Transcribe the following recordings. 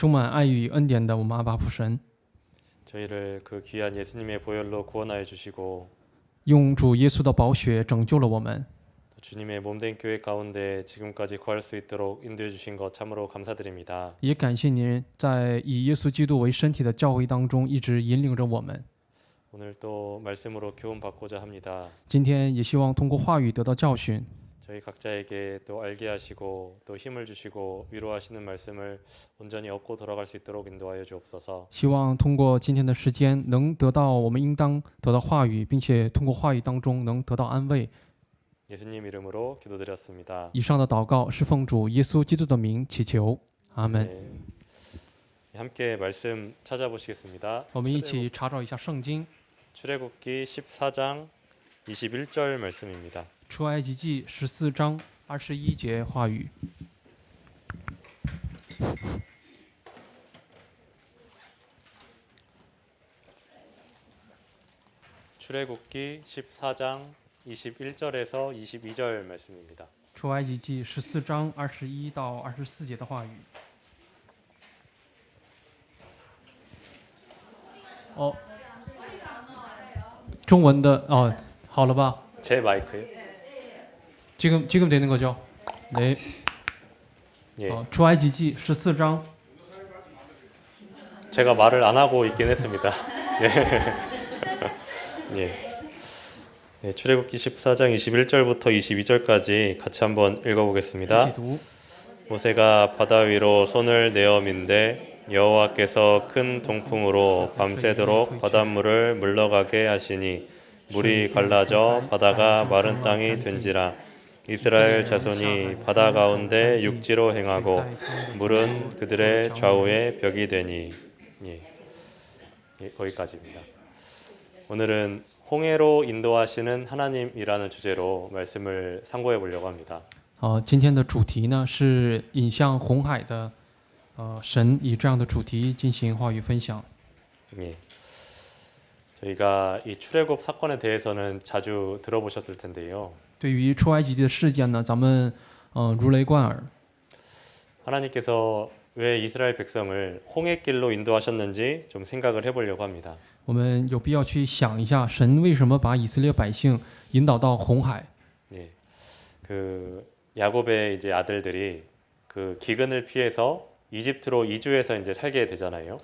充满爱与恩典的我们阿爸父神， 저희를 그 귀한 예수님의 보혈로 구원하여 주시고 用主耶稣的宝血拯救了我们， 주님의 몸된 교회 가운데 지금까지 거할 수 있도록 인도해 주신 것 참으로 감사드립니다. 也感谢您在以耶稣基督为身体的教会当中一直引领着我们。 오늘 또 말씀으로 교훈 받고자 합니다. 今天也希望通过话语得到教训， 저희 각자에게 또 알게 하시고 또 힘을 주시고 위로하시는 말씀을 온전히 얻고 돌아갈 수 있도록 인도하여 주옵소서. 希望通过今天的时间能得到我们应当得到话语，并且通过话语当中能得到安慰。 예수님 이름으로 기도드렸습니다. 以上的祷告是奉主耶稣基督的名祈求，阿门。 네. 함께 말씀 찾아보시겠습니다. 我们一起查找一下圣经， 출애굽기 14장 21절 말씀입니다. 出埃及记14章21节话语。 출애굽기 14장 21절에서 22절 말씀입니다. 出埃及记14章21到24节的话语。哦，中文的哦，好了吧？ 제 마이크요? 지금 되는 거죠? 네. 예. 주埃及记14장. 제가 말을 안 하고 있긴 했습니다. 예. 예. 네, 출애굽기 14장 21절부터 22절까지 같이 한번 읽어보겠습니다. 一起读。 모세가 바다 위로 손을 내어 민데 여호와께서 큰 동풍으로 밤새도록 바닷물을 물러가게 하시니 물이 갈라져 바다가 마른 땅이 된지라. 이스라엘 자손이 바다 가운데 육지로 행하고 물은 그들의 좌우에 벽이 되니. 예. 예, 거기까지입니다. 오늘은 홍해로 인도하시는 하나님이라는 주제로 말씀을 상고해 보려고 합니다. 今天的主题呢是引向红海的神，以这样的主题进行话语分享。 예. 저희가 이 출애굽 사건에 대해서는 자주 들어보셨을 텐데요. 对于出埃及记的事件呢，咱们如雷贯耳。 하나님께서 왜 이스라엘 백성을 홍해길로 인도하셨는지 좀 생각을 해보려고 합니다. 我们有必要去想一下，神为什么把以色列百姓引导到红海？ 예. 그 야곱의 이제 아들들이 그 기근을 피해서 이집트로 이주해서 이제 살게 되잖아요.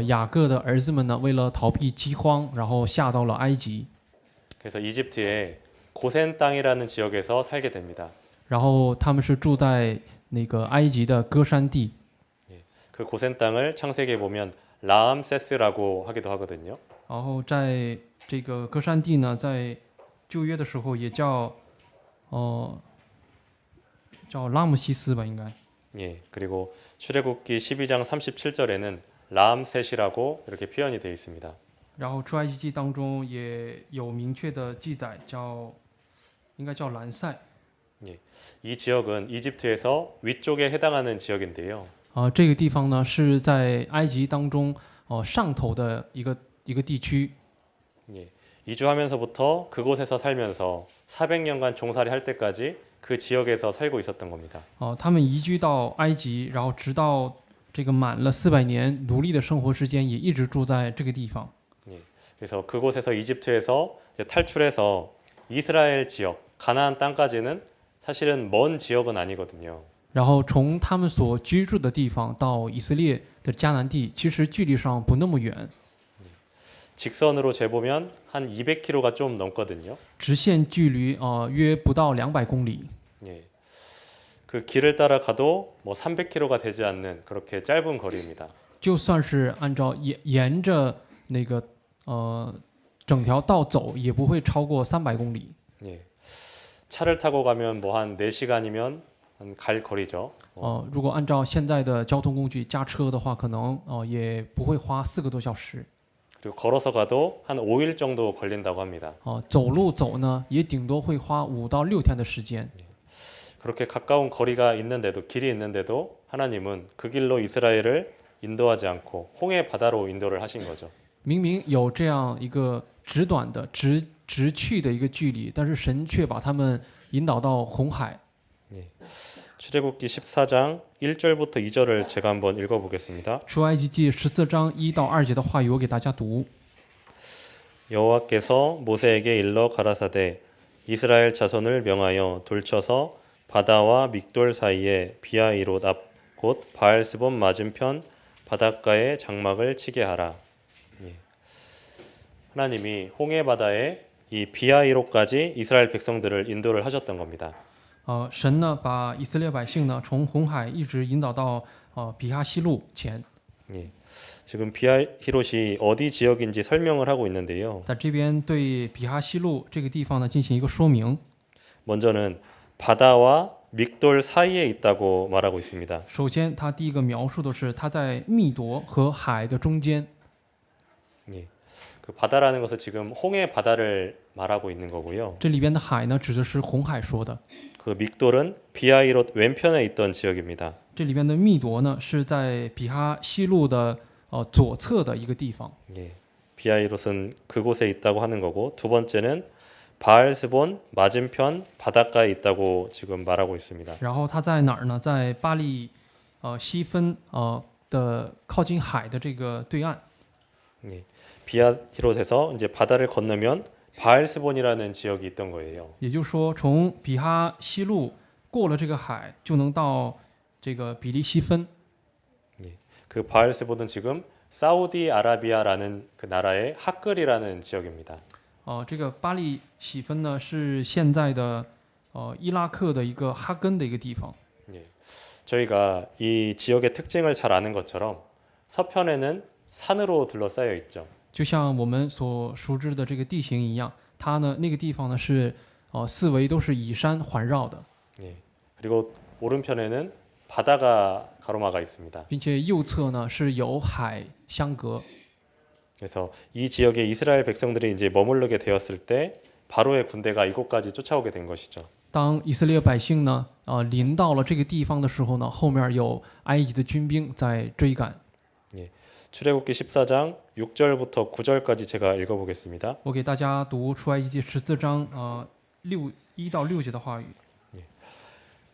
雅各的儿子们呢，为了逃避饥荒，然后下到了埃及， 그래서 이집트의 고센 땅이라는 지역에서 살게 됩니다. 然后他们是住在那个埃及的歌山地。 그 고센 땅을 창세기에 보면 라암세스라고 하기도 하거든요. 然后在这个歌山地呢，在旧约的时候也叫叫拉姆西斯吧，应该。 예. 그리고 출애굽기 12장 37절에는 라암셋이라고 이렇게 표현이 되어 있습니다. 然后出埃及记当中也有明确的记载，应该叫兰塞。 예. 이 지역은 이집트에서 위쪽에 해당하는 지역인데요. 这个地方呢是在埃及当中上头的一个地区。 예. 이주하면서부터 그곳에서 살면서 400년간 종살이 할 때까지 그 지역에서 살고 있었던 겁니다. 他们移居到埃及，然后直到这个满了400年奴隶的生活时间，也一直住在这个地方。 예. 그래서 그곳에서 이집트에서 이제 탈출해서 이스라엘 지역 가나안 땅까지는 사실은 먼 지역은 아니거든요. 然后从他们所居住的地方到以色列的迦南地，其实距离上不那么远， 직선으로 재보면 한 200km가 좀 넘거든요. 直线距离约不到200公里。 예. 그 길을 따라 가도 뭐 300km가 되지 않는 그렇게 짧은 거리입니다. 就算是按照沿着那个整条道走，也不会超过300公里。 예. 차를 타고 가면 뭐 한 4시간이면 갈 거리죠. 如果按照现在的交通工具驾车的话，可能也不会花4个多小时。 그리고 걸어서 가도 한 5일 정도 걸린다고 합니다. 走路走呢，也顶多会花5到6天的时间。 그렇게 가까운 거리가 있는데도 길이 있는데도 하나님은 그 길로 이스라엘을 인도하지 않고 홍해 바다로 인도를 하신 거죠. 明明有这样一个直短的直去的一个距离，但是神却把他们引导到红海。 예. 출애굽기 14장 1절부터 2절을 제가 한번 읽어보겠습니다. 出埃及记14章1到2节的话语，我给大家读。 여호와께서 모세에게 일러 가라사대 이스라엘 자손을 명하여 돌쳐서 바다와 믹돌 사이에 비아이롯 앞 곧 바알스본 맞은편 바닷가에 장막을 치게 하라. 예. 하나님이 홍해 바다에 이 비아이롯까지 이스라엘 백성들을 인도를 하셨던 겁니다. 神呢把以色列百姓呢从红海一直引导到比哈西路前。 예. 지금 비아히롯이 어디 지역인지 설명을 하고 있는데요. 在这边对比哈西路这个地方呢进行一个说明。 먼저는 바다와 믹돌 사이에 있다고 말하고 있습니다. 首先，他第一个描述的是他在密夺和海的中间。 예. 그 바다라는 것은 지금 홍해 바다를 말하고 있는 거고요. 这里边的海呢指的是红海说的。 그 믹돌은 비아히롯 왼편에 있던 지역입니다. 这里边的密夺呢是在比哈西路的左侧的一个地方。 예. 비아히롯은 그곳에 있다고 하는 거고 두 번째는 바알스본 맞은편 바닷가에 있다고 지금 말하고 있습니다. 然后它在哪儿呢？在巴利西分的靠近海的这个对岸。 예. 비아히롯에서 이제 바다를 건너면 바알스본이라는 지역이 있던 거예요. 也就是说，从比哈西路过了这个海，就能到这个比利西分。 예. 그 바알스본은 지금 사우디아라비아라는 그 나라의 하끌이라는 지역입니다. 这个巴利喜分呢是现在的伊拉克的一个哈根的一个地方。 예. 저희가 이 지역의 특징을 잘 아는 것처럼 서편에는 산으로 둘러싸여 있죠. 就像我们所熟知的这个地形一样，它呢那个地方呢是四围都是以山环绕的， 예. 그리고 오른편에는 바다가 가로막아 있습니다. 并且右侧呢是有海相隔。 그래서 이 지역에 이스라엘 백성들이 이제 머무르게 되었을 때 바로의 군대가 이곳까지 쫓아오게 된 것이죠. 当以色列百姓呢临到了这个地方的时候呢，后面有埃及的军兵在追赶。 출애굽기 14장 6절부터 9절까지 제가 읽어보겠습니다. 我给大家读出埃及记14章1到6节的话语。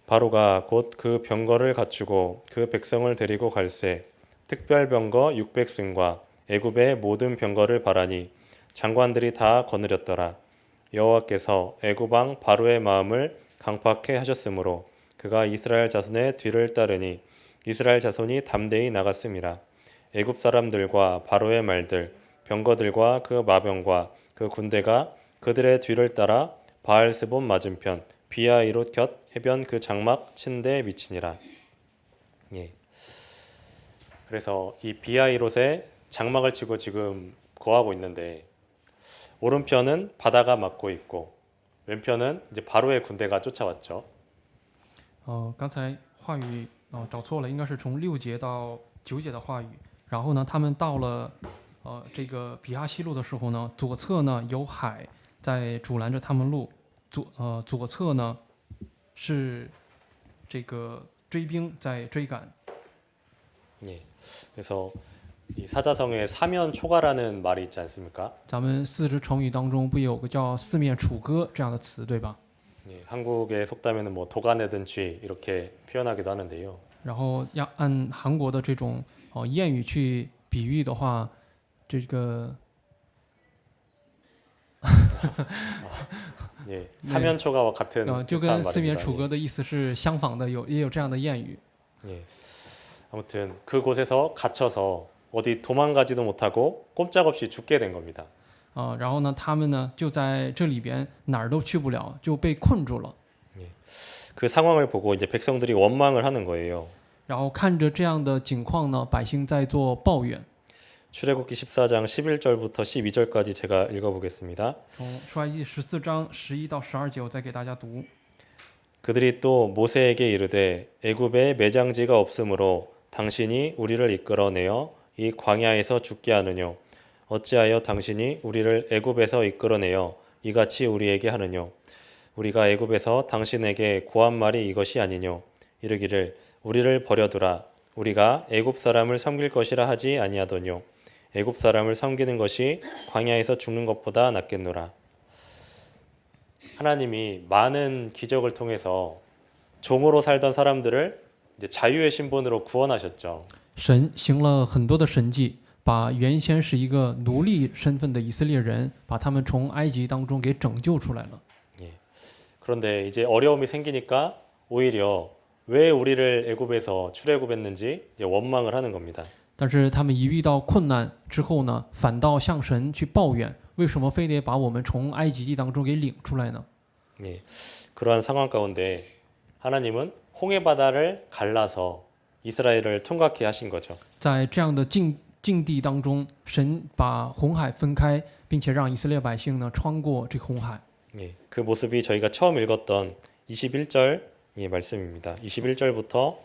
바로가 곧 그 병거를 갖추고 그 백성을 데리고 갈새 특별 병거 600승과 애굽의 모든 병거를 바라니 장관들이 다 거느렸더라. 여호와께서 애굽 왕 바로의 마음을 강팍해 하셨으므로 그가 이스라엘 자손의 뒤를 따르니 이스라엘 자손이 담대히 나갔음이라. 애굽 사람들과 바로의 말들 병거들과 그 마병과 그 군대가 그들의 뒤를 따라 바알스본 맞은편 비아이롯 곁 해변 그 장막 친대에 미치니라. 예. 그래서 이 비아이롯에 장막을 치고 지금 거하고 있는데 오른편은 바다가 막고 있고 왼편은 이제 바로의 군대가 쫓아왔죠. 刚才话语找错了，应该是从6节到9节的话语。然后呢，他们到了这个比哈西路的时候呢，左侧呢有海在阻拦着他们路，左侧呢是这个追兵在追赶。 예. 그래서 이 사자성어에 사면 초가라는 말이 있지 않습니까? 咱们四字成语当中不有个叫四面楚歌这样的词，对吧？ 예, 한국에 속담에는 뭐 도가내든 쥐 이렇게 표현하기도 하는데요. 然后要按韩国的这种谚语去比喻的话，这个 예, 사면초가와 같은 就 듯한 跟四面 말입니다. 楚歌的意思是相仿的，也有这样的谚语。 예. 아무튼 그곳에서 갇혀서 어디 도망가지도 못하고 꼼짝없이 죽게 된 겁니다. 然后呢，他们呢就在这里边哪儿都去不了，就被困住了。 그 상황을 보고 이제 백성들이 원망을 하는 거예요. 然后看着这样的景况呢，百姓在做抱怨。 출애굽기 14장 11절부터 12절까지 제가 읽어보겠습니다. 从出埃及14章11到12节，我再给大家读。 그들이 또 모세에게 이르되 애굽에 매장지가 없으므로 당신이 우리를 이끌어내어 이 광야에서 죽게 하느뇨 어찌하여 당신이 우리를 애굽에서 이끌어내어 이같이 우리에게 하느뇨 우리가 애굽에서 당신에게 고한 말이 이것이 아니뇨 이르기를 우리를 버려두라 우리가 애굽 사람을 섬길 것이라 하지 아니하더뇨 애굽 사람을 섬기는 것이 광야에서 죽는 것보다 낫겠노라. 하나님이 많은 기적을 통해서 종으로 살던 사람들을 이제 자유의 신분으로 구원하셨죠. 神行了很多的神迹，把原先是一个奴隶身份的以色列人，把他们从埃及当中给拯救出来了。 그런데 이제 어려움이 생기니까 오히려 왜 우리를 애굽에서 출애굽했는지 이제 원망을 하는 겁니다. 但是他们一遇到困难之后呢，反倒向神去抱怨，为什么非得把我们从埃及地当中给领出来呢？ 예, 그러한 상황 가운데 하나님은 홍해 바다를 갈라서 이스라엘을 통과케 하신 거죠. 在这样的境地当中，神把红海分开，并且让以色列百姓呢穿过这个红海。 예, 그 모습이 저희가 처음 읽었던 21절 말씀입니다. 21절부터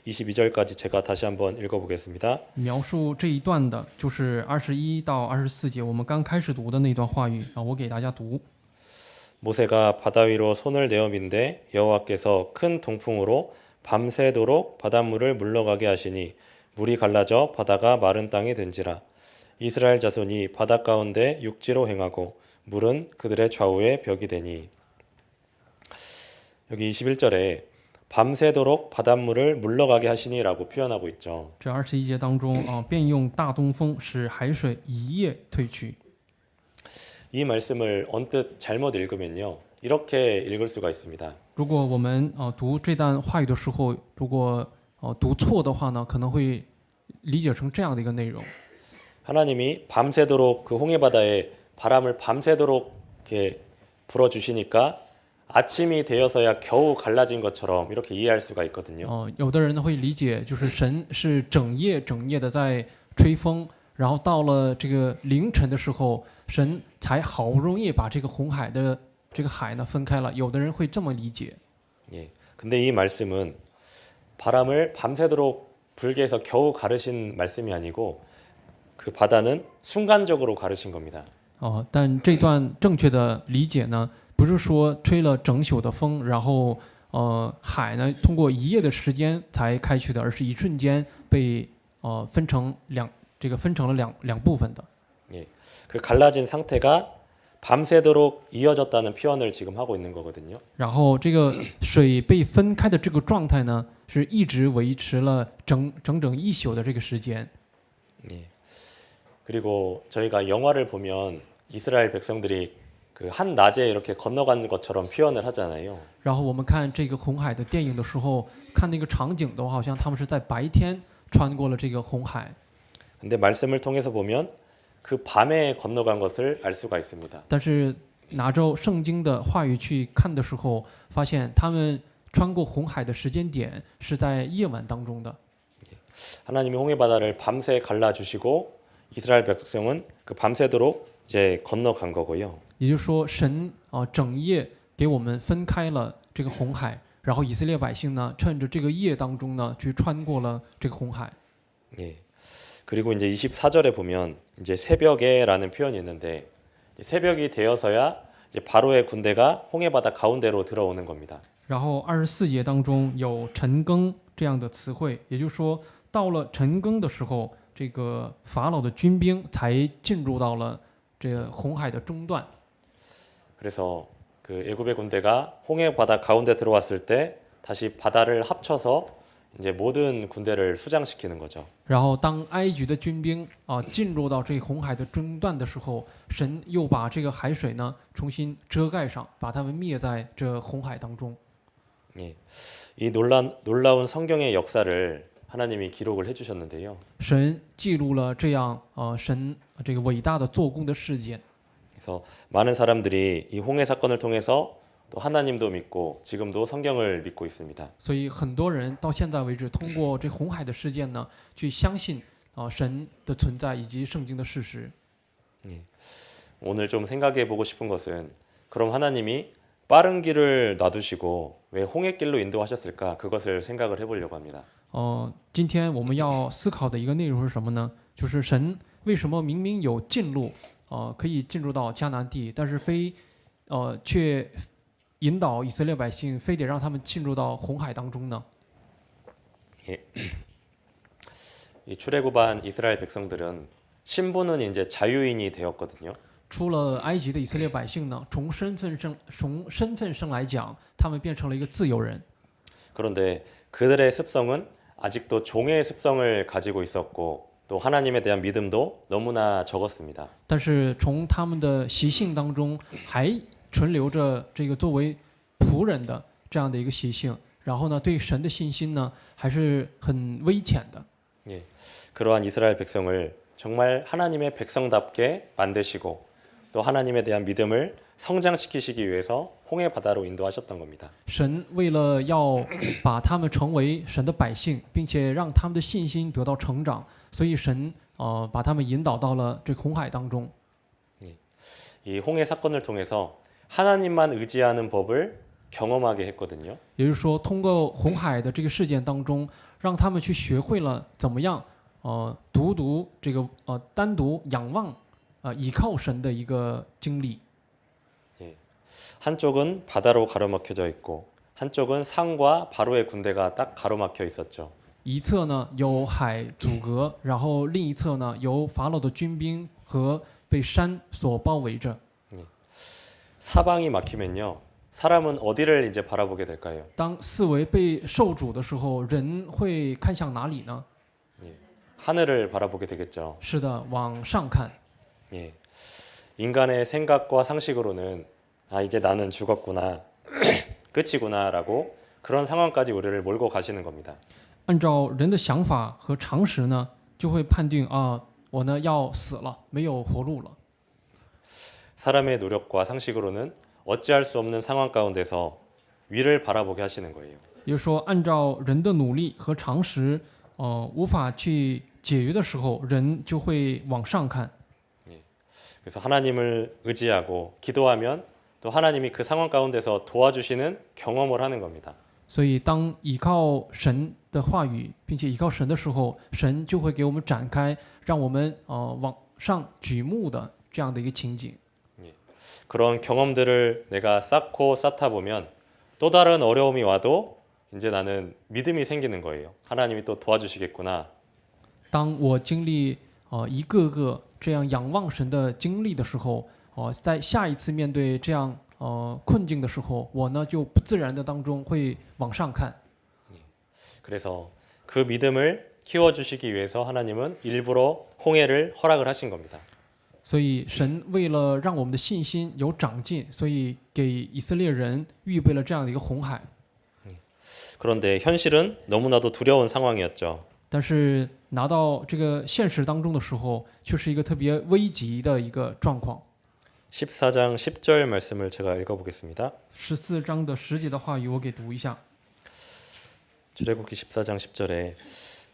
22절까지 제가 다시 한번 읽어보겠습니다. 描述这一段的就是21到24节，我们刚开始读的那段话语啊，我给大家读。 모세가 바다 위로 손을 내어 민데 여호와께서 큰 동풍으로 밤새도록 바닷물을 물러가게 하시니 물이 갈라져 바다가 마른 땅에 든지라. 이스라엘 자손이 바다 가운데 육지로 행하고 물은 그들의 좌우에 벽이 되니. 여기 21절에 밤새도록 바닷물을 물러가게 하시니라고 표현하고 있죠. 这21节当中啊，便用大东风使海水一夜退去。 이 말씀을 언뜻 잘못 읽으면요. 이렇게 읽을 수가 있습니다. 如果我们读这段话语的时候，如果读错的话呢，可能会理解成这样的一个内容。 하나님이 밤새도록 그 홍해 바다에 바람을 밤새도록 이렇게 불어 주시니까 아침이 되어서야 겨우 갈라진 것처럼 이렇게 이해할 수가 있거든요. 有的人呢会理解，就是神是整夜的在吹风，然后到了这个凌晨的时候，神才好不容易把这个红海的这个海呢分开了。有的人会这么理解。 예. 근데 이 말씀은 바람을 밤새도록 불게 해서 겨우 가르신 말씀이 아니고 그 바다는 순간적으로 가르신 겁니다. 但这段正确的理解呢，不是说吹了整宿的风，然后海呢通过一夜的时间才开去的，而是一瞬间被分成了两部分的。 예. 그 갈라진 상태가 밤새도록 이어졌다는 표현을 지금 하고 있는 거거든요. 然后这个水被分开的这个状态呢，是一直维持了整一宿的这个时间。 예. 그리고 저희가 영화를 보면 이스라엘 백성들이 그 한 낮에 이렇게 건너간 것처럼 표현을 하잖아요. 然后我们看这个红海的电影的时候，看那个场景的话，好像他们是在白天穿过了这个红海。 근데 말씀을 통해서 보면 그 밤에 건너간 것을 알 수가 있습니다. 但是拿着圣经的话语去看的时候，发现他们穿过红海的时间点是在夜晚当中的。 하나님이 홍해 바다를 밤새 갈라 주시고 이스라엘 백성은 그 밤새도록 이제 건너간 거고요. 也就是说，神整夜给我们分开了这个红海，然后以色列百姓呢，趁着这个夜当中呢，去穿过了这个红海。 예. 그리고 이제 24절에 보면 이제 새벽에라는 표현이 있는데 새벽이 되어서야 이제 바로의 군대가 홍해 바다 가운데로 들어오는 겁니다. 然后24节当中有晨更这样的词汇，也就是说，到了晨更的时候，这个法老的军兵才进入到了这个红海的中段。 그래서 그 애굽의 군대가 홍해 바다 가운데 들어왔을 때 다시 바다를 합쳐서 이제 모든 군대를 수장시키는 거죠. 然后当埃及的军兵进入到这个红海的中段的时候，神又把这个海水呢重新遮盖上，把他们灭在这红海当中。 예. 이 놀라운 성경의 역사를 하나님이 기록을 해주셨는데요. 神记录了这样神这个伟大的做工的事件。 그래서 많은 사람들이 이 홍해 사건을 통해서 또 하나님도 믿고 지금도 성경을 믿고 있습니다. 所以很多人到现在为止，通过这红海的事件呢，去相信神的存在以及圣经的事实。 예. 오늘 좀 생각해 보고 싶은 것은 그럼 하나님이 빠른 길을 놔두시고 왜 홍해길로 인도하셨을까? 그것을 생각을 해보려고 합니다. 今天我们要思考的一个内容是什么呢？就是神为什么明明有近路，可以进入到迦南地，但是却引导以色列百姓，非得让他们进入到红海当中呢？ 예. 이 출애굽한 이스라엘 백성들은 신분은 이제 자유인이 되었거든요. 出了埃及的以色列百姓呢，从身份上来讲，他们变成了一个自由人。 그런데 그들의 습성은 아직도 종의 습성을 가지고 있었고 또 하나님에 대한 믿음도 너무나 적었습니다. 但是从他们的习性当中，还存留着这个作为仆人的这样的一个习性。然后呢，对神的信心呢，还是很微浅的。 예, 그러한 이스라엘 백성을 정말 하나님의 백성답게 만드시고 또 하나님에 대한 믿음을 성장시키시기 위해서 홍해 바다로 인도하셨던 겁니다. 神为了要把他们成为神的百姓，并且让他们的信心得到成长，所以神把他们引导到了这红海当中。 이 홍해 사건을 통해서 하나님만 의지하는 법을 경험하게 했거든요. 也就是说，通过红海的这个事件当中，让他们去学会了怎么样这个单独仰望倚靠神的一个经历。 한쪽은 바다로 가로막혀져 있고 한쪽은 상과 바로의 군대가 딱 가로막혀 있었죠. 一侧呢有海阻隔，然后另一侧呢有法老的军兵和被山所包围着。 사방이 막히면요. 사람은 어디를 이제 바라보게 될까요? 当四围被受阻的时候，人会看向哪里呢？ 하늘을 바라보게 되겠죠. 是的，往上看。 예. 인간의 생각과 상식으로는 아 이제 나는 죽었구나 끝이구나라고 그런 상황까지 우리를 몰고 가시는 겁니다. 按照人的想法和常识呢，就会判定我呢要死了，没有活路了。 사람의 노력과 상식으로는 어찌할 수 없는 상황 가운데서 위를 바라보게 하시는 거예요. 也就是说，按照人的努力和常识，无法去解决的时候，人就会往上看。 그래서 하나님을 의지하고 기도하면 또 하나님이 그 상황 가운데서 도와주시는 경험을 하는 겁니다. 所以，当依靠神的话语，并且依靠神的时候，神就会给我们展开，让我们往上举目的这样的一个情景。 그런 경험들을 내가 쌓고 쌓다 보면 또 다른 어려움이 와도 이제 나는 믿음이 생기는 거예요. 하나님이 또 도와주시겠구나. 当我经历一个个这样仰望神的经历的时候，在下一次面对这样困境的时候，我呢就不自然的当中会往上看。 그래서 그 믿음을 키워주시기 위해서 하나님은 일부러 홍해를 허락을 하신 겁니다. 所以神为了让我们的信心有长进，所以给以色列人预备了这样的一个红海。 그런데 현실은 너무나도 두려운 상황이었죠. 但是拿到这个现实当中的时候，却是一个特别危急的一个状况。 14장 10절 말씀을 제가 읽어보겠습니다. 14章的10节的话语，我给读一下。 출애굽기 14장 10절에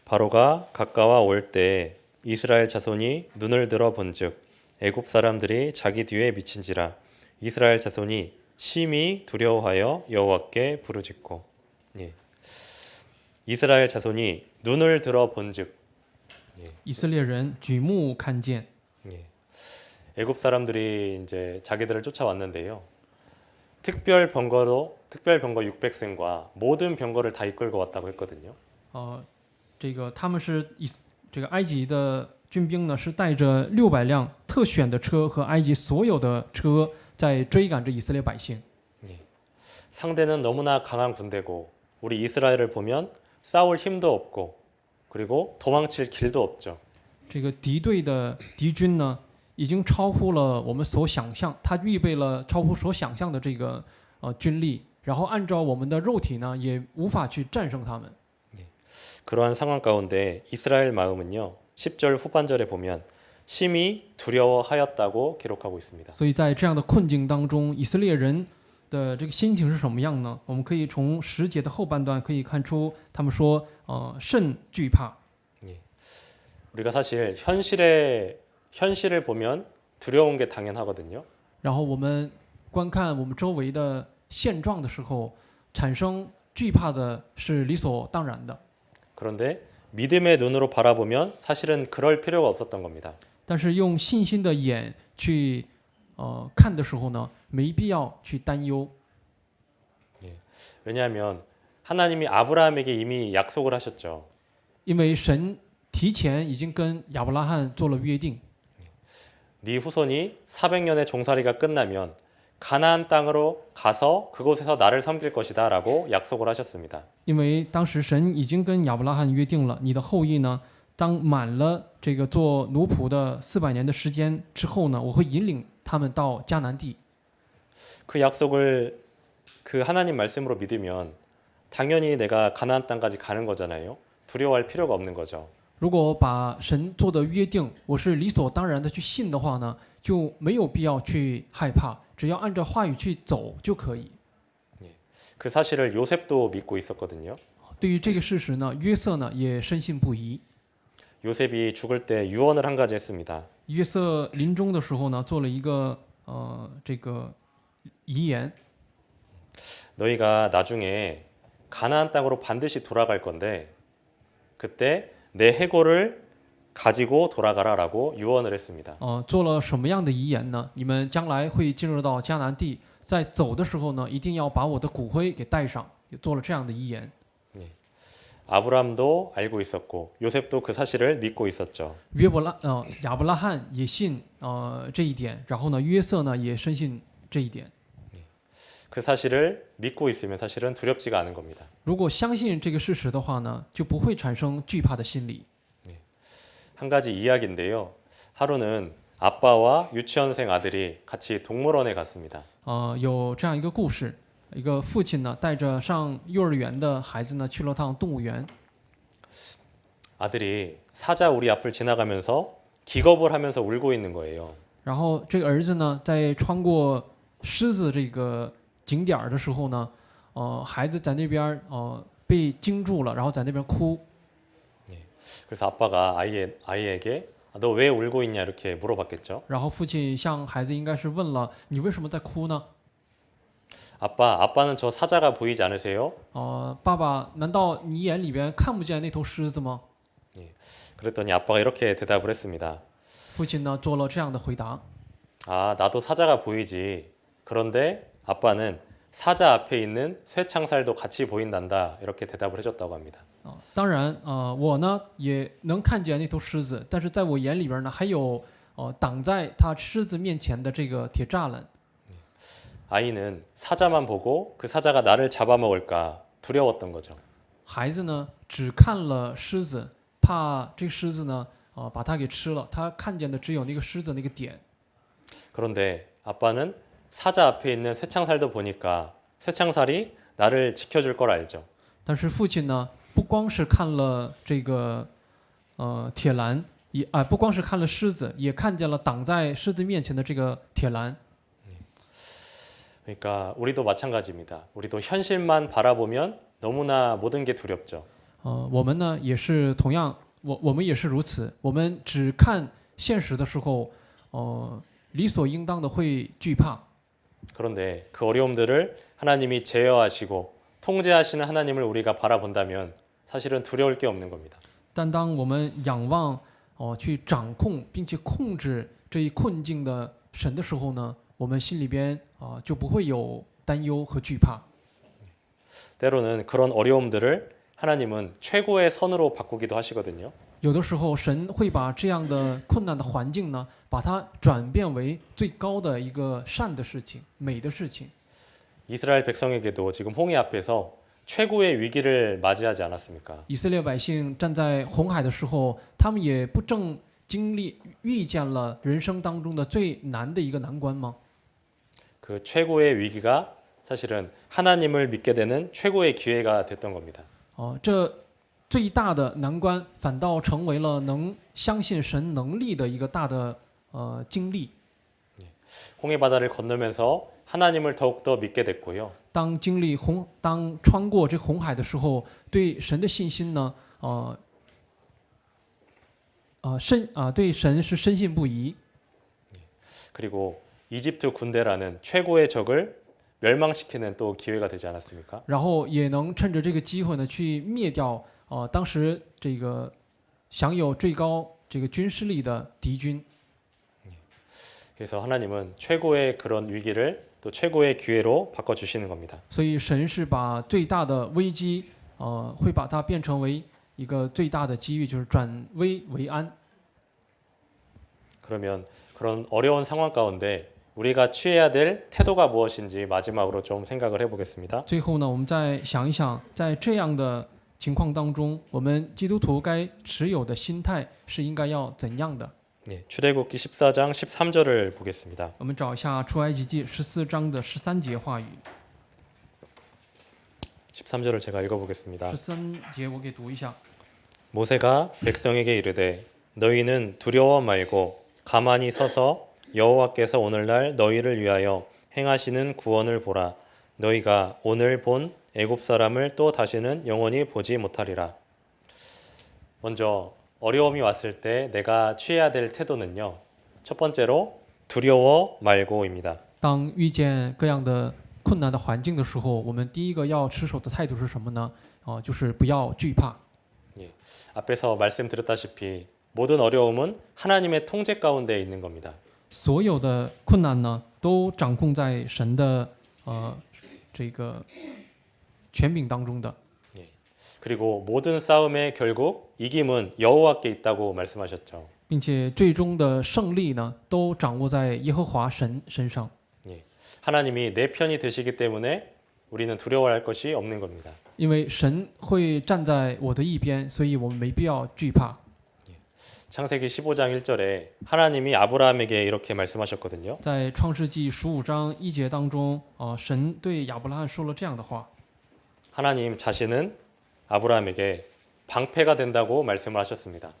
바로가 가까워 올 때 이스라엘 자손이 눈을 들어 본즉 애굽 사람들이 자기 뒤에 미친지라 이스라엘 자손이 심히 두려워하여 여호와께 부르짖고. 예. 이스라엘 자손이 눈을 들어 본즉 以色列人举目看见， 예. 애굽 사람들이 이제 자기들을 쫓아왔는데요. 특별 병거 600승과 모든 병거를 다 이끌고 왔다고 했거든요. 这个他们是这个埃及的军兵呢，是带着600辆特选的车和埃及所有的车在追赶着以色列百姓。 상대는 너무나 강한 군대고 우리 이스라엘을 보면 싸울 힘도 없고 그리고 도망칠 길도 없죠. 这个敌对的敌军呢，已经超乎了我们所想象，他预备了超乎所想象的这个军力，然后按照我们的肉体呢，也无法去战胜他们。 그러한 상황 가운데 이스라엘 마음은요. 10절 후반절에 보면 심히 두려워하였다고 기록하고 있습니다. 所以在这样的困境当中，以色列人的这个心情是什么样呢？我们可以从10节的后半段可以看出，他们说甚惧怕。 우리가 사실 현실을 보면 두려운 게 당연하거든요. 然后我们观看我们周围的现状的时候，产生惧怕的是理所当然的。 그런데 믿음의 눈으로 바라보면 사실은 그럴 필요가 없었던 겁니다. 但是用信心的眼去看的时候呢，没必要去担忧。 왜냐하면 하나님이 아브라함에게 이미 약속을 하셨죠. 因为神提前已经跟亚伯拉罕做了约定， 네 후손이 400년의 종살이가 끝나면 가나안 땅으로 가서 그곳에서 나를 섬길 것이다라고 약속을 하셨습니다. 因为当时神已经跟亚伯拉罕约定了，你的后裔呢，当满了这个做奴仆的400年的时间之后呢，我会引领他们到迦南地。 그 약속을 그 하나님 말씀으로 믿으면 당연히 내가 가나안 땅까지 가는 거잖아요. 두려워할 필요가 없는 거죠. 如果把神做的约定，我是理所当然的去信的话呢，就没有必要去害怕，只要按照话语去走就可以。 그 사실을 요셉도 믿고 있었거든요. 对于这个事实呢，约瑟呢也深信不疑。 요셉이 죽을 때 유언을 한 가지 했습니다. 约瑟临终的时候呢，做了一个这个遗言， 너희가 나중에 가나안 땅으로 반드시 돌아갈 건데 그때 내 해골을 가지고 돌아가라라고 유언을 했습니다. 做了什么样的遗言呢？你们将来会进入到迦南地，在走的时候呢，一定要把我的骨灰给带上，也做了这样的遗言。 아브람도 알고 있었고 요셉도 그 사실을 믿고 있었죠. 亚伯拉罕也信这一点，然后呢，约瑟呢也深信这一点。 그 사실을 믿고 있으면 사실은 두렵지가 않은 겁니다. 如果相信这个事实的话呢，就不会产生惧怕的心理。 한 가지 이야기인데요. 하루는 아빠와 유치원생 아들이 같이 동물원에 갔습니다. 有这样一个故事，一个父亲呢带着上幼儿园的孩子呢去了趟动物园， 아들이 사자 우리 앞을 지나가면서 기겁을 하면서 울고 있는 거예요. 然后这个儿子呢在穿过狮子这个景点儿的时候呢，孩子在那边被惊住了，然后在那边哭。 그래서 아빠가 아이에게 너 왜 울고 있냐 이렇게 물어봤겠죠. 然后父亲向孩子应该是问了，你为什么在哭呢？ 아빠는 저 사자가 보이지 않으세요? 爸爸，难道你眼里边看不见那头狮子吗？ 그랬더니 아빠가 이렇게 대답을 했습니다. 父亲呢做了这样的回答。 아, 나도 사자가 보이지. 그런데 아빠는 사자 앞에 있는 쇠창살도 같이 보인단다. 이렇게 대답을 해줬다고 합니다. 当然，我呢也能看见那头狮子，但是在我眼里边呢，还有挡在他狮子面前的这个铁栅栏。 아이는 사자만 보고 그 사자가 나를 잡아먹을까 두려웠던 거죠. 孩子呢只看了狮子，怕这狮子呢把它给吃了。他看见的只有那个狮子那个点。 그런데 아빠는 사자 앞에 있는 쇠창살도 보니까 쇠창살이 나를 지켜줄 걸 알죠. 但是父亲呢，不光是看了这个铁栏，不光是看了狮子，也看见了挡在狮子面前的这个铁栏。 그러니까 우리도 마찬가지입니다. 우리도 현실만 바라보면 너무나 모든 게 두렵죠. 我们呢也是同样，我们也是如此。我们只看现实的时候，理所应当的会惧怕。 그런데 그 어려움들을 하나님이 제어하시고 통제하시는 하나님을 우리가 바라본다면 사실은 두려울 게 없는 겁니다. 但当我们仰望去掌控并且控制这一困境的神的时候呢，我们心里边就不会有担忧和惧怕。 때로는 그런 어려움들을 하나님은 최고의 선으로 바꾸기도 하시거든요. 有的时候，神会把这样的困难的环境呢，把它转变为最高的一个善的事情、美的事情。 이스라엘 백성에게도 지금 홍해 앞에서 최고의 위기를 맞이하지 않았습니까? 以色列百姓站在红海的时候，他们也不正遇见了人生当中的最难的一个难关吗？ 그 최고의 위기가 사실은 하나님을 믿게 되는 최고의 기회가 됐던 겁니다. 这最大的难关反倒成为了能相信神能力的一个大的经历。 홍해 바다를 건너면서 하나님을 더욱더 믿게 됐고요. 当穿过这红海的时候，对神的信心呢，对神是深信不疑。 그리고 이집트 군대라는 최고의 적을 멸망시키는 또 기회가 되지 않았습니까? 然后也能趁着这个机会呢，去灭掉当时这个享有最高这个军事力的敌军。 그래서 하나님은 최고의 그런 위기를 또 최고의 기회로 바꿔 주시는 겁니다. 所以神是把最大的危机，会把它变成为一个最大的机遇，就是转危为安。 그러면 그런 어려운 상황 가운데 우리가 취해야 될 태도가 무엇인지 마지막으로 좀 생각을 해보겠습니다. 最后呢，我们再想一想，在这样的情况当中，我们基督徒该持有的心态是应该要怎样的？ 네, 출애굽기 14장 13절을 보겠습니다. 我们找一下出埃及记14章的13节话语。 13절을 제가 읽어보겠습니다. 13节我给读一下。 모세가 백성에게 이르되 너희는 두려워 말고 가만히 서서 여호와께서 오늘날 너희를 위하여 행하시는 구원을 보라. 너희가 오늘 본 애굽 사람을 또 다시는 영원히 보지 못하리라. 먼저 어려움이 왔을 때 내가 취해야 될 태도는요. 첫 번째로 두려워 말고입니다. 当遇见各样的困难的环境的时候，我们第一个要持守的态度是什么呢？就是不要惧怕。 앞에서 말씀드렸다시피 모든 어려움은 하나님의 통제 가운데 있는 겁니다. 所有的困难呢，都掌控在神的这个权柄当中的。 그리고 모든 싸움의 결국 이김은 여호와께 있다고 말씀하셨죠. 并且最终的胜利呢，都掌握在耶和华神身上。 하나님이 내 편이 되시기 때문에 우리는 두려워할 것이 없는 겁니다. 因为神会站在我的一边，所以我们没必要惧怕。 창세기 15장 1절에 하나님이 아브라함에게 이렇게 말씀하셨거든요. 在创世纪15章1节当中，神对亚伯拉罕说了这样的话。 하나님 자신은 아브라함에게 방패가 된다고 말씀을 하셨습니다.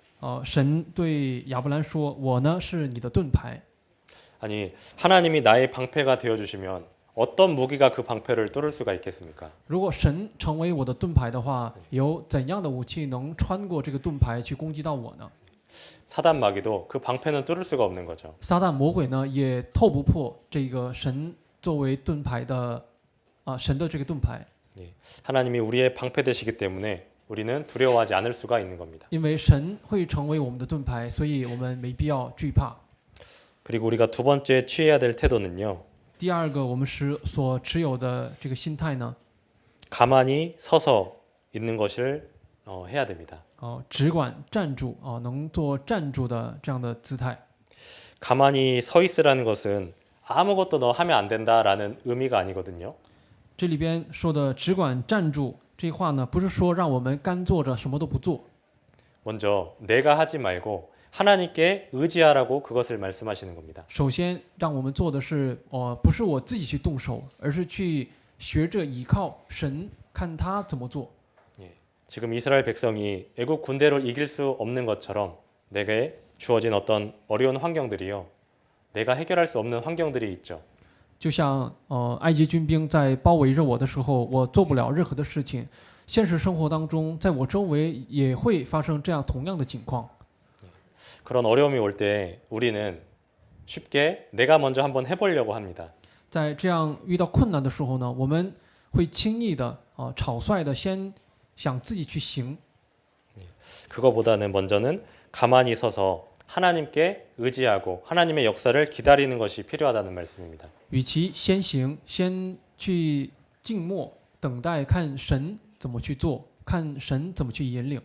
神对亚伯兰说：“我呢是你的盾牌。” 아니 하나님이 나의 방패가 되어 주시면 어떤 무기가 그 방패를 뚫을 수가 있겠습니까? 如果神成为我的盾牌的话，有怎样的武器能穿过这个盾牌去攻击到我呢？ 사단 마귀도 그 방패는 뚫을 수가 없는 거죠. 撒旦魔鬼呢也透不破这个神作为盾牌的神的这个盾牌。 하나님이 우리의 방패 되시기 때문에 우리는 두려워하지 않을 수가 있는 겁니다. 因为神会成为我们的盾牌，所以我们没必要惧怕。 그리고 우리가 두 번째 취해야 될 태도는요. 第二个，我们所持有的这个心态呢， 가만히 서서 있는 것을 해야 됩니다. 只管站住能做站住的这样的姿态。 가만히 서 있으라는 것은 아무것도 너 하면 안 된다라는 의미가 아니거든요. 这里边说的只管站住这话呢，不是说让我们干坐着什么都不做。 먼저 내가 하지 말고 하나님께 의지하라고 그것을 말씀하시는 겁니다. 首先让我们做的是不是我自己去动手，而是去学着依靠神，看他怎么做。 지금 이스라엘 백성이 애국 군대를 이길 수 없는 것처럼 내게 주어진 어떤 어려운 환경들이요. 내가 해결할 수 없는 환경들이 있죠. 就像埃及军兵在包围着我的时候，我做不了任何的事情。现实生活当中，在我周围也会发生这样同样的情况。 그런 어려움이 올 때 우리는 쉽게 내가 먼저 한번 해보려고 합니다. 在这样遇到困难的时候呢，我们会轻易的草率的先想自己去行。 그거보다는 먼저는 가만히 서서 하나님께 의지하고 하나님의 역사를 기다리는 것이 필요하다는 말씀입니다. 与其先行，先去静默，等待看神怎么去做，看神怎么去引领。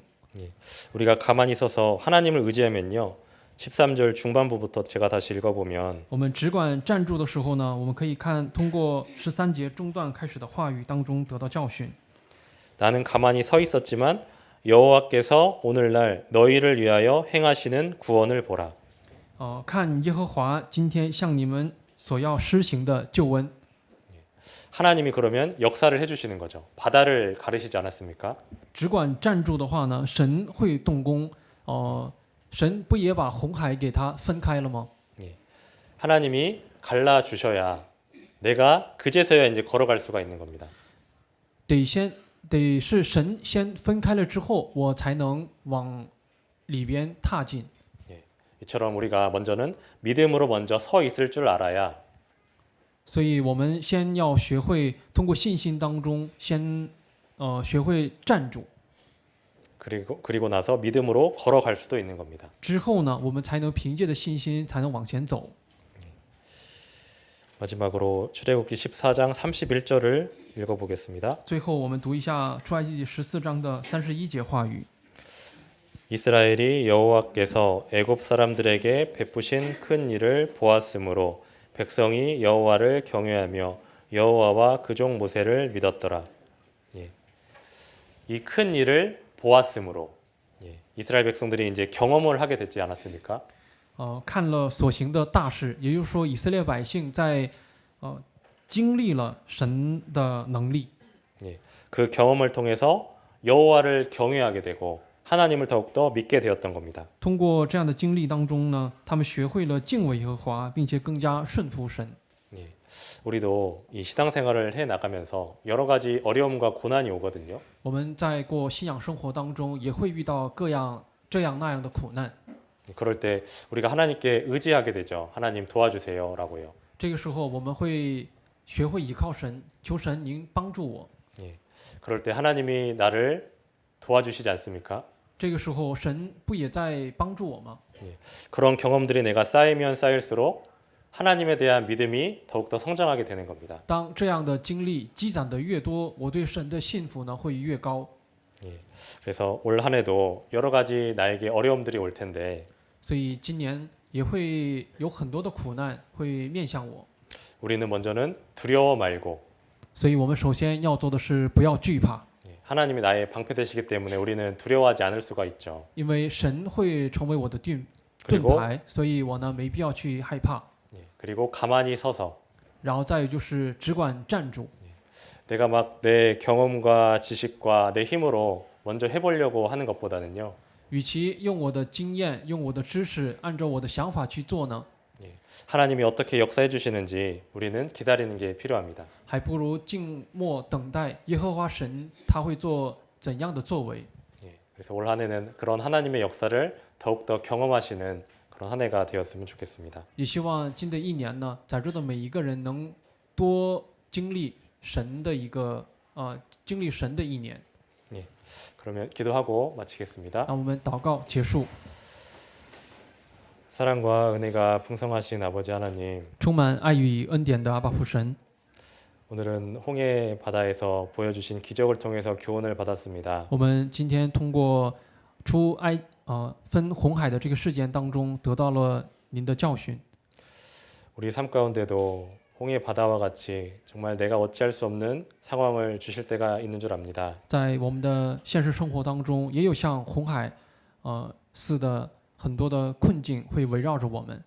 우리가 가만히 서서 하나님을 의지하면요. 13절 중반부부터 제가 다시 읽어보면 我们只管站住的时候呢，我们可以看通过13节中段开始的话语当中得到教训。 나는 가만히 서 있었지만 여호와께서 오늘날 너희를 위하여 행하시는 구원을 보라. 看耶和华今天向你们所要施行的救恩。 하나님이 그러면 역사를 해주시는 거죠. 바다를 가르시지 않았습니까? 只管站住的话呢，神会动工。神不也把红海给他分开了吗？ 하나님이 갈라 주셔야 내가 그제서야 이제 걸어갈 수가 있는 겁니다. 得是神先分开了之后，我才能往里边踏进。 이처럼 우리가 먼저는 믿음으로 먼저 서 있을 줄 알아야 所以我们先要学会通过信心当中先学会站住， 그리고 나서 믿음으로 걸어갈 수도 있는 겁니다. 之后呢，我们才能凭借着信心才能往前走。 마지막으로 출애굽기 14장 31절을 읽어보겠습니다. 最后我们读一下出埃及记14章的31节话语。 이스라엘이 여호와께서 애굽 사람들에게 베푸신 큰 일을 보았으므로 백성이 여호와를 경외하며 여호와와 그 종 모세를 믿었더라. 예. 이 큰 일을 보았으므로 이스라엘 백성들이 이제 경험을 하게 됐지 않았습니까? 看了所行的大事，也就是说，以色列百姓在经历了神的能力， 그 경험을 통해서 여호와를 경외하게 되고 하나님을 더욱더 믿게 되었던 겁니다. 通过这样的经历当中呢，他们学会了敬畏耶和华，并且更加顺服神。 우리도 이 신앙생활을 해 나가면서 여러 가지 어려움과 고난이 오거든요. 我们在过信仰生活当中，也会遇到各样这样那样的苦难。 그럴 때 우리가 하나님께 의지하게 되죠. 하나님 도와주세요라고요. 这个时候，我们会学会依靠神，求神您帮助我。 그럴 때 하나님이 나를 도와주시지 않습니까? 这个时候，神不也在帮助我吗？ 그런 경험들이 내가 쌓이면 쌓일수록 하나님에 대한 믿음이 더욱더 성장하게 되는 겁니다. 当这样的经历积攒的越多，我对神的信服呢会越高。 그래서 올 한 해도 여러 가지 나에게 어려움들이 올 텐데 所以今年也会有很多的苦难会面向我。 우리는 먼저는 두려워 말고 所以我们首先要做的是不要惧怕， 하나님이 나의 방패 되시기 때문에 우리는 두려워하지 않을 수가 있죠. 因为神会成为我的盾 그리고 牌，所以我呢没必要去害怕。 그리고 가만히 서서 然后再有就是只管站住， 내가 막 내 경험과 지식과 내 힘으로 먼저 해보려고 하는 것보다는요. 与其用我的经验、用我的知识，按照我的想法去做呢， 하나님이 어떻게 역사해 주시는지 우리는 기다리는 게 필요합니다. 还不如静默等待耶和华神他会做怎样的作为。 그래서 올 한 해는 그런 하나님의 역사를 더욱더 경험하시는 그런 한 해가 되었으면 좋겠습니다. 也希望新的一年呢，在座的每一个人能多经历神的经历神的一年。 그러면 기도하고 마치겠습니다. 让我们祷告结束。 사랑과 은혜가 풍성하신 아버지 하나님, 充满爱与恩典的阿爸父神， 오늘은 홍해 바다에서 보여주신 기적을 통해서 교훈을 받았습니다. 我们今天通过分红海的这个事件当中，得到了您的教训。 우리 삶 가운데도 홍해 바다와 같이 정말 내가 어찌할 수 없는 상황을 주실 때가 있는 줄 압니다. 在我们的现实生活当中，也有像红海似的很多的困境会围绕着我们。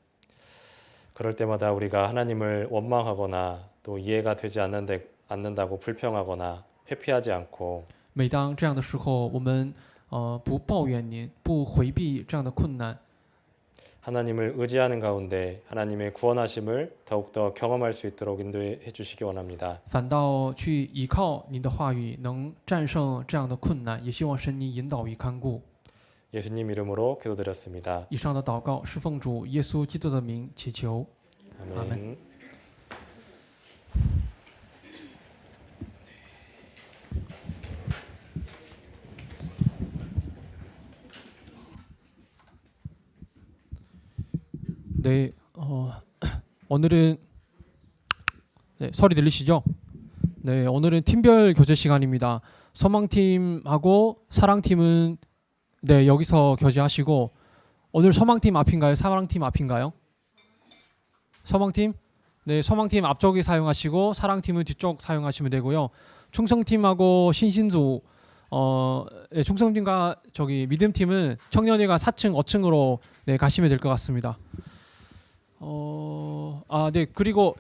그럴 때마다 우리가 하나님을 원망하거나 또 이해가 되지 않는다고 불평하거나 회피하지 않고 每当这样的时候，我们不抱怨您，不回避这样的困难， 하나님을 의지하는 가운데 하나님의 구원하심을 더욱더 경험할 수 있도록 인도해 주시기 원합니다. 反倒去依靠您的话语，能战胜这样的困难。也希望神您引导与看顾。 예수님 이름으로 기도드렸습니다. 以上的祷告是奉主耶稣基督的名祈求。 아멘. 아멘. 네, 오늘은 소리 들리시죠? 네, 오늘은 팀별 교제 시간입니다. 소망팀하고 사랑팀은 네, 여기서 교제하시고 오늘 소망팀 앞인가요? 사랑팀 앞인가요? 소망팀? 네, 소망팀 앞쪽에 사용하시고 사랑팀은 뒤쪽 사용하시면 되고요. 충성팀하고 신신주 네, 충성팀과 저기 믿음팀은 청년회가 4층, 5층으로 네, 가시면 될 것 같습니다. 네, 그리고